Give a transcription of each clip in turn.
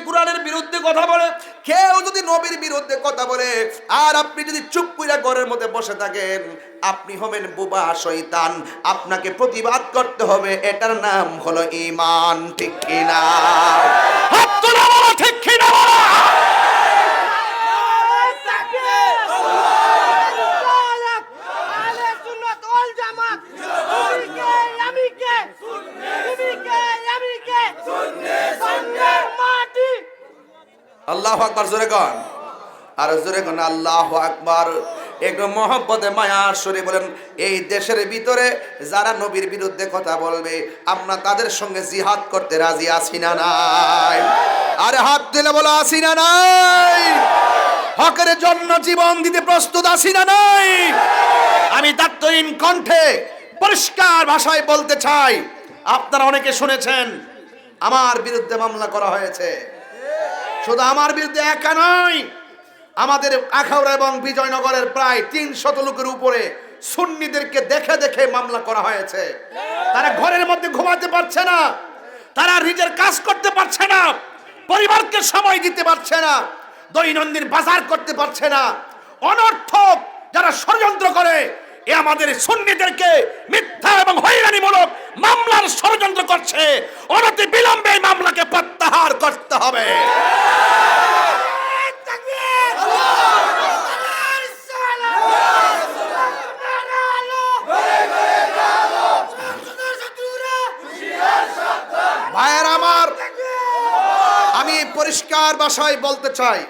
কোরআনের বিরুদ্ধে কথা বলে, কেউ যদি নবীর বিরুদ্ধে কথা বলে, আর আপনি যদি চুপ করে ঘরের মধ্যে বসে থাকেন, আপনি হবেন বোবা শয়তান। আপনাকে প্রতিবাদ করতে হবে, এটার নাম হলো ঈমান। ঠিক কিনা? হাত তোলা বলো, ঠিক কিনা? আল্লাহু আকবার, জোরে কন, আর জোরে কন আল্লাহু আকবার। একটু মহব্বতে মায়ার সুরে বলেন, এই দেশের ভিতরে যারা নবীর বিরুদ্ধে কথা বলবে, আমরা তাদের সঙ্গে জিহাদ করতে রাজি আছি না নাই? আরে হাত তুলে বলো, আছি না নাই? হকের জন্য জীবন দিতে প্রস্তুত আছি না নাই? আমি দাত্তহীন কণ্ঠে পরিষ্কার ভাষায় বলতে চাই, আপনারা অনেকে শুনেছেন আমার বিরুদ্ধে মামলা করা হয়েছে। শুধু আমার বিরুদ্ধে একা নয়, আমাদের আখাউড়া এবং বিজয়নগরের প্রায় 300 লোকের উপরে সুন্নিদেরকে দেখে দেখে মামলা করা হয়েছে। তারা ঘরের মধ্যে ঘুমাতে পারছে না, তারা নিজের কাজ করতে পারছে না, পরিবারকে সময় দিতে পারছে না, দৈনন্দিন বাজার করতে পারছে না। অনর্থক যারা ষড়যন্ত্র করে, এ আমাদের সুন্নিদেরকে মিথ্যা এবং হয়রানিমূলক মামলার ষড়যন্ত্র করছে। অনতি বিলম্বে এই মামলাকে প্রত্যাহার করতে হবে। ভাইয়ের আমার, আমি পরিষ্কার ভাষায় বলতে চাই,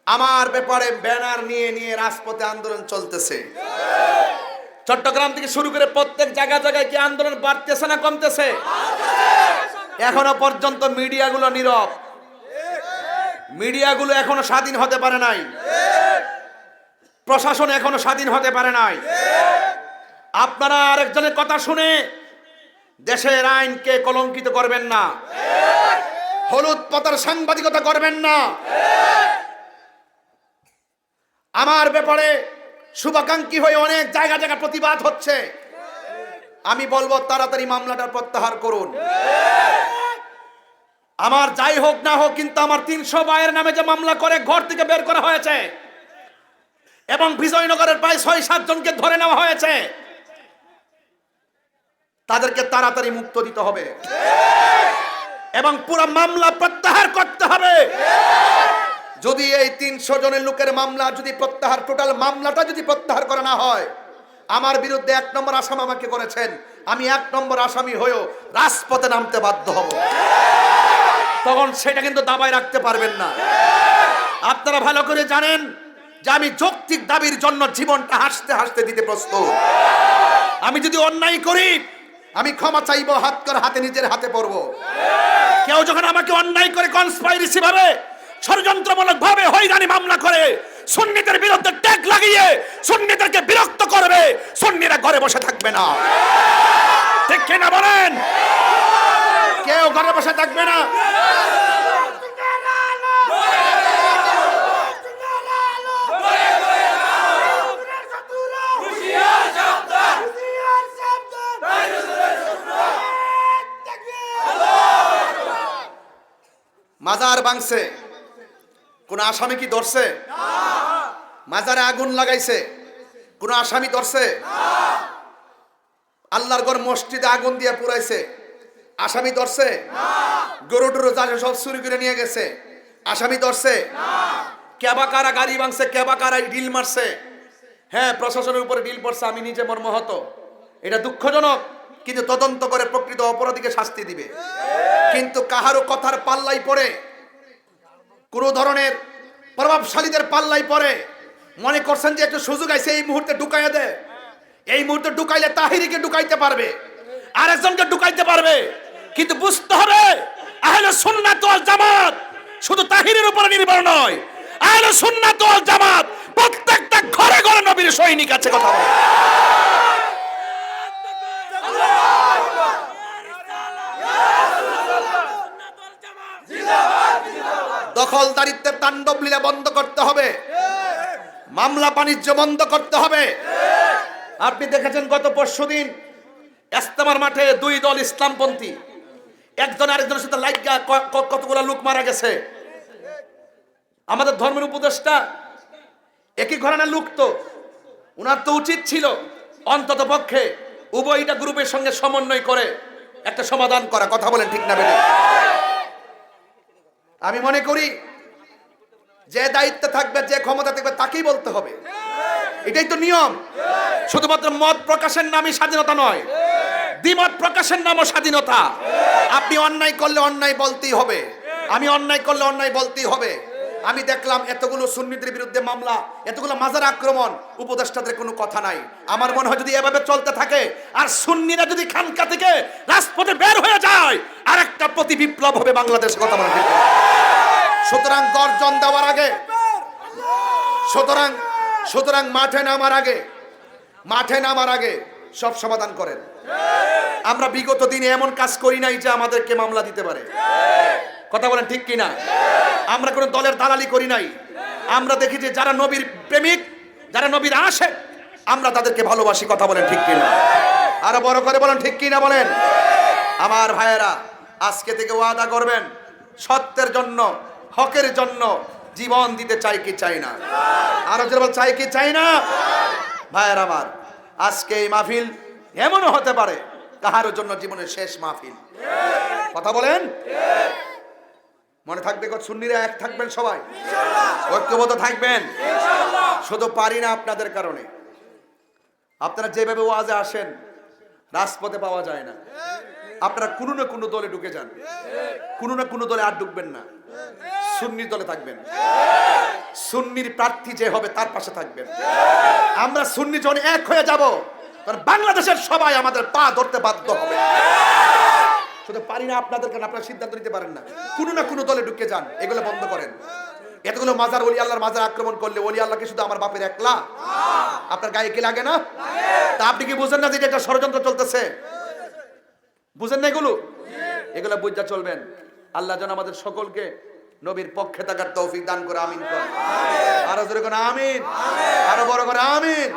আমার ব্যাপারে ব্যানার নিয়ে নিয়ে রাজপথে আন্দোলন চলতেছে। চট্টগ্রাম থেকে শুরু করে প্রত্যেক জায়গায় জায়গায় কি আন্দোলন বাড়তেছে না কমতেছে? এখনো পর্যন্ত মিডিয়াগুলো নীরব, মিডিয়াগুলো এখনো স্বাধীন হতে পারে নাই, প্রশাসন এখনো স্বাধীন হতে পারে নাই। আপনারা আরেকজনের কথা শুনে দেশের আইনকে কলঙ্কিত করবেন না, হলুদ পাতার সাংবাদিকতা করবেন না। আমার ব্যাপারে শুভাকাঙ্ক্ষী হয়ে অনেক জায়গা জায়গা প্রতিবাদ হচ্ছে। আমি বলবো তাড়াতাড়ি মামলাটা প্রত্যাহার করুন। আমার যাই হোক না হোক, কিন্তু আমার 300 ভাইয়ের নামে যে মামলা করে ঘর থেকে বের করা হয়েছে এবং বিজয়নগরের প্রায় 6-7 জনকে ধরে নেওয়া হয়েছে, তাদেরকে তাড়াতাড়ি মুক্ত দিতে হবে এবং পুরো মামলা প্রত্যাহার করতে হবে। যদি এই 300 জনের লোকের মামলা যদি প্রত্যাহার, টোটাল মামলাটা যদি প্রত্যাহার করা না হয়, আমার বিরুদ্ধে 1 নম্বর আসামি আমাকে করেছেন, আমি 1 নম্বর আসামি হয়েও রাজপথে নামতে বাধ্য হব। তখন সেটা কিন্তু দাবায় রাখতে পারবেন না। আপনারা ভালো করে জানেন যে আমি যৌক্তিক দাবির জন্য জীবনটা হাসতে হাসতে দিতে প্রস্তুত। আমি যদি অন্যায় করি, আমি ক্ষমা চাইবো, হাত করে হাতে নিজের হাতে পড়ব। কেউ যখন আমাকে অন্যায় করে কনস্পাইরেসি ভাবে, ষড়যন্ত্রমূলক ভাবে হয়রানি মামলা করে সুন্নিদের বিরুদ্ধে ট্যাগ লাগিয়ে সুন্নিদেরকে বিরক্ত করবে, সুন্নিরা ঘরে বসে থাকবে না। ঠিক কিনা বলেন? কেউ ঘরে বসে থাকবে না। মাজার ভাঙছে, কোন আসামি কি ধরছে? মাজারে আগুন লাগাইছে, কোন আসামি ধরছে? আল্লাহর ঘর মসজিদে আগুন দিয়ে পুরাইছে, আসামি ধরছে? গরু টরু যা সব চুরি করে নিয়ে গেছে, আসামি ধরছে? কেবা কারা গাড়ি ভাঙছে, কেবা কারা ডিল মারছে, হ্যাঁ প্রশাসনের উপরে ডিল পড়ছে, আমি নিজে মর্মাহত। এটা দুঃখজনক, কিন্তু তদন্ত করে প্রকৃত অপরাধীকে শাস্তি দিবে। কিন্তু কাহারও কথার পাল্লাই পড়ে, কোন ধরনের প্রভাবশালীদের পাল্লাই পড়ে মনে করছেন যে একটু সুযোগ আছে, এই মুহূর্তে ঢুকাইয়া দে, এই মুহূর্তে ঢুকাইলে তাহিরিকে ঢুকাইতে পারবে, আরেকজনকে ঢুকাইতে পারবে। কিন্তু বুঝতে হবে, আহলে সুন্নাত ওয়াল জামাত শুধু তাহিরের উপরে নির্ভর নয়, আহলে সুন্নাত ওয়াল জামাত প্রত্যেকটা ঘরে ঘরে নবীর সৈনিক আছে। কথা বলে দখলদারিত্বের তাণ্ডব লীলা বন্ধ করতে হবে, মামলা বাণিজ্য বন্ধ করতে হবে। আপনি দেখেছেন গত পরশুদিন ইস্তেমার মাঠে 2 দল ইসলামপন্থী একজন আরেকজনের সাথে লাইগা কতগুলা লোক মারা গেছে। আমাদের ধর্মের উপদেষ্টা একই ঘরানার লোক, তো উনার তো উচিত ছিল অন্তত পক্ষে উভয়টা গ্রুপের সঙ্গে সমন্বয় করে একটা সমাধান করা। কথা বলেন ঠিক না বেঠিক? আমি মনে করি যে দায়িত্ব থাকবে, যে ক্ষমতা থাকবে তাকেই বলতে হবে, এটাই তো নিয়ম। শুধুমাত্র মত প্রকাশের নামই স্বাধীনতা নয়, দ্বিমত প্রকাশের নামও স্বাধীনতা। আপনি অন্যায় করলে অন্যায় বলতেই হবে, আমি অন্যায় করলে অন্যায় বলতেই হবে। আমি দেখলাম এতগুলো সুন্নিদের বিরুদ্ধে মামলা, এতগুলো মাজার আক্রমণ, উপদেষ্টাদের কোনো কথা নাই। আমার মনে হয় যদি এভাবে চলতে থাকে আর সুন্নিরা যদি খানকা থেকে রাজপথে বের হয়ে যায়, আর একটা প্রতি বিপ্লব হবে বাংলাদেশে। কথা বলেন ঠিক? সুতরাং গর্জন দেওয়ার আগে, সুতরাং মাঠে নামার আগে সব সমাধান করেন। আমরা বিগত দিনে এমন কাজ করি নাই যে আমাদেরকে মামলা দিতে পারে। কথা বলেন ঠিক কিনা? আমরা কোনো দলের দালালি করি নাই। আমরা দেখি যে যারা নবীর প্রেমিক, যারা নবীর আশিক, আমরা তাদেরকে ভালোবাসি। কথা বলেন ঠিক কিনা? আরো বড় করে বলেন ঠিক কিনা বলেন। আমার ভাইয়েরা, আজকে থেকে ওয়াদা করবেন সত্যের জন্য, হকের জন্য জীবন দিতে চাই কি চাই না? আরো জোরে বল, চাই কি চাই না? ভাইয়েরা আমার, আজকে এই মাহফিল এমনও হতে পারে কাহারও জন্য জীবনের শেষ মাহফিল। কথা বলেন, মনে থাকবে সুন্নিরা এক থাকবেন, সবাই ঐক্যবদ্ধ থাকবেন। শুধু পারি না আপনাদের কারণে। আপনারা যেভাবে ওয়াজে আসেন রাজপথে পাওয়া যায় না। আপনারা কোনো না কোনো দলে ঢুকে যান, কোনো না কোনো দলে আর ঢুকবেন না, সুন্নির দলে থাকবেন। সুন্নির প্রার্থী যে হবে তার পাশে থাকবেন। আমরা সুন্নি জন এক হয়ে যাব, কারণ বাংলাদেশের সবাই আমাদের পা ধরতে বাধ্য হবে। শুধু পারি না আপনাদের কারণে আপনারা সিদ্ধান্ত নিতে পারেন না। কোনো না কোনো দলে ঢুকে যান, এগুলো বন্ধ করেন। এতগুলো মাজার, ওলি আল্লাহর মাজার আক্রমণ করলে ওলি আল্লাহকে শুধু আমার বাপের একলা? আপনার গায়ে কি লাগে না? তা আপনি কি বুঝেন না যে এটা ষড়যন্ত্র চলতেছে? বুঝেন না এগুলো? এগুলো বুঝা চলবেন। আল্লাহ যেন আমাদের সকলকে নবীর পক্ষে থাকার তৌফিক দান করে। আমিন কর। আরো জোরে করে আমিন, আরো বড় করে আমিন।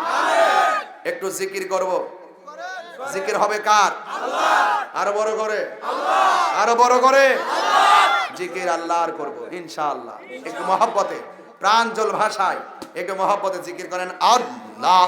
একটু জিকির করব। জিকির হবে কার? আরো বড় করে, আরো বড় করে জিকির আল্লাহর করব ইনশাআল্লাহ। একটু মহব্বতে, প্রাঞ্জল ভাষায় একটু মহব্বতে জিকির করেন আল্লাহ।